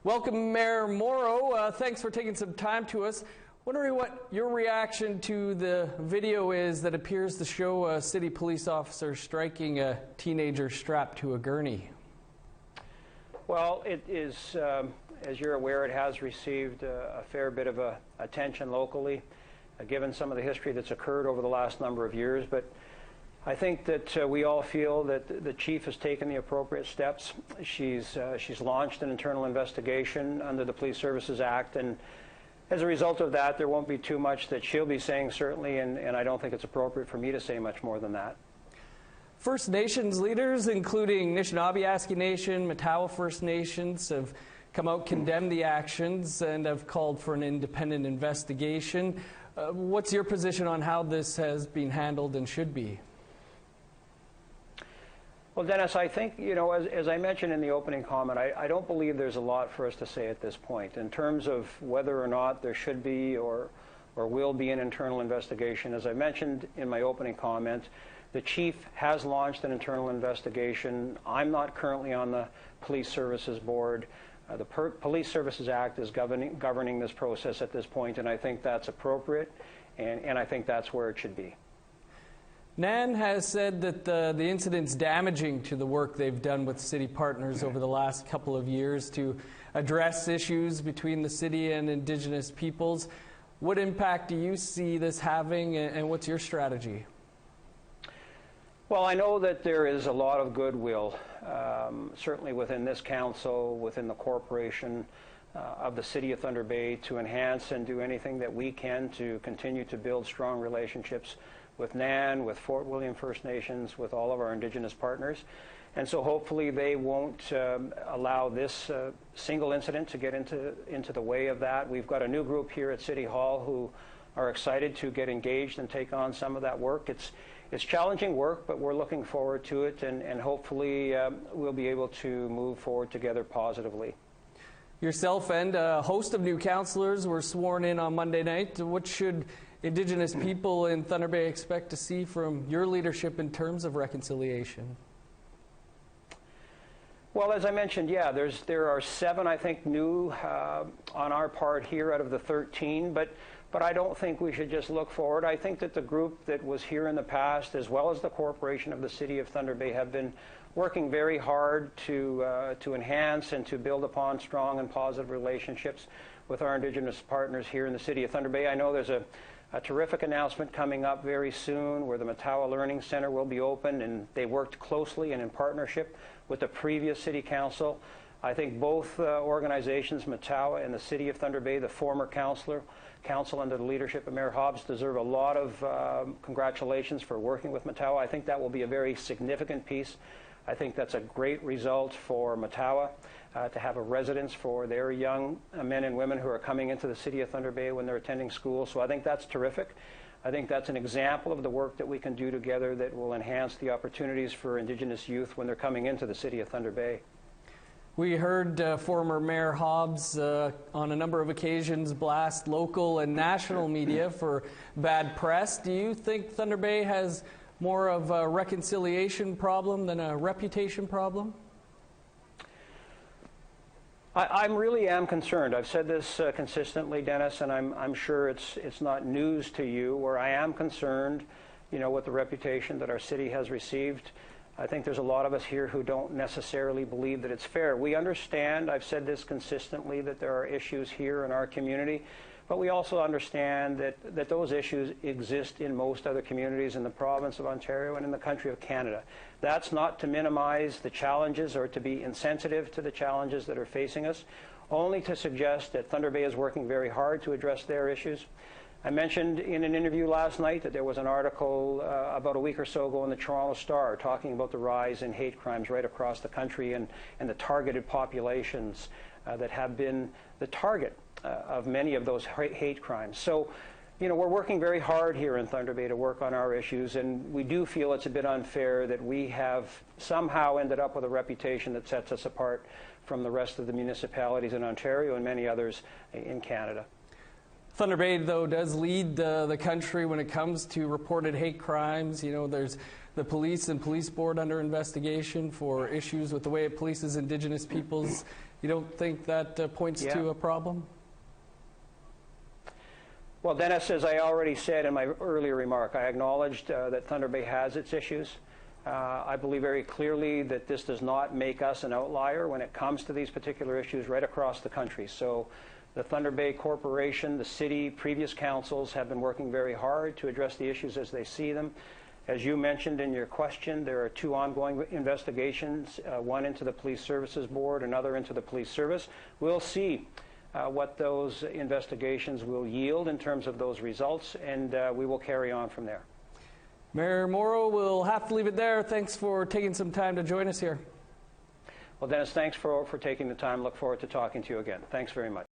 Welcome, Mayor Mauro. Thanks for taking some time to us. Wondering what your reaction to the video is that appears to show a city police officer striking a teenager strapped to a gurney. Well, it is, as you're aware, it has received a fair bit of attention locally, given some of the history that's occurred over the last number of years. But I think that we all feel that the chief has taken the appropriate steps. She's launched an internal investigation under the Police Services Act, and as a result of that, there won't be too much that she'll be saying, certainly, and I don't think it's appropriate for me to say much more than that. First Nations leaders, including Anishinaabe Nation, Matawa First Nations, have come out, condemned the actions, and have called for an independent investigation. What's your position on how this has been handled and should be? Well, Dennis, I think, as I mentioned in the opening comment, I don't believe there's a lot for us to say at this point. In terms of whether or not there should be or will be an internal investigation, as I mentioned in my opening comment, the chief has launched an internal investigation. I'm not currently on the Police Services Board. The Police Services Act is governing this process at this point, and I think that's appropriate, and I think that's where it should be. NAN has said that the incident's damaging to the work they've done with city partners over the last couple of years to address issues between the city and Indigenous peoples. What impact do you see this having, and what's your strategy? Well, I know that there is a lot of goodwill, certainly within this council, within the corporation of the City of Thunder Bay, to enhance and do anything that we can to continue to build strong relationships with NAN, with Fort William First Nations, with all of our Indigenous partners. And so hopefully they won't allow this single incident to get into the way of that. We've got a new group here at City Hall who are excited to get engaged and take on some of that work. It's challenging work, but we're looking forward to it, and hopefully we'll be able to move forward together positively. Yourself and a host of new councillors were sworn in on Monday night. What should Indigenous people in Thunder Bay expect to see from your leadership in terms of reconciliation? Well, as I mentioned, there are 7, I think, new on our part here out of the 13, but I don't think we should just look forward. I think that the group that was here in the past, as well as the corporation of the City of Thunder Bay, have been working very hard to enhance and to build upon strong and positive relationships with our Indigenous partners here in the City of Thunder Bay. I know there's a terrific announcement coming up very soon where the Matawa Learning Center will be open, and they worked closely and in partnership with the previous City Council. I think both organizations, Matawa and the City of Thunder Bay, the former council under the leadership of Mayor Hobbs, deserve a lot of congratulations for working with Matawa. I think that will be a very significant piece. I think that's a great result for Matawa to have a residence for their young men and women who are coming into the City of Thunder Bay when they're attending school. So I think that's terrific. I think that's an example of the work that we can do together that will enhance the opportunities for Indigenous youth when they're coming into the City of Thunder Bay. We heard former Mayor Hobbs on a number of occasions blast local and national media for bad press. Do you think Thunder Bay has more of a reconciliation problem than a reputation problem? I really am concerned. I've said this consistently, Dennis, and I'm sure it's not news to you, where I am concerned, with the reputation that our city has received. I think there's a lot of us here who don't necessarily believe that it's fair. We understand, I've said this consistently, that there are issues here in our community, but we also understand that those issues exist in most other communities in the province of Ontario and in the country of Canada. That's not to minimize the challenges or to be insensitive to the challenges that are facing us, only to suggest that Thunder Bay is working very hard to address their issues. I mentioned in an interview last night that there was an article about a week or so ago in the Toronto Star talking about the rise in hate crimes right across the country and the targeted populations that have been the target of many of those hate crimes. So, we're working very hard here in Thunder Bay to work on our issues, and we do feel it's a bit unfair that we have somehow ended up with a reputation that sets us apart from the rest of the municipalities in Ontario and many others in Canada. Thunder Bay, though, does lead the country when it comes to reported hate crimes. There's the police and police board under investigation for issues with the way it polices Indigenous peoples You don't think that points to a problem? Well, Dennis, as I already said in my earlier remark, I acknowledged that Thunder Bay has its issues. I believe very clearly that this does not make us an outlier when it comes to these particular issues right across the country. So the Thunder Bay Corporation, the city, previous councils have been working very hard to address the issues as they see them. As you mentioned in your question, there are 2 ongoing investigations, one into the Police Services Board, another into the Police Service. We'll see what those investigations will yield in terms of those results, and we will carry on from there. Mayor Mauro, we'll have to leave it there. Thanks for taking some time to join us here. Well, Dennis, thanks for taking the time. Look forward to talking to you again. Thanks very much.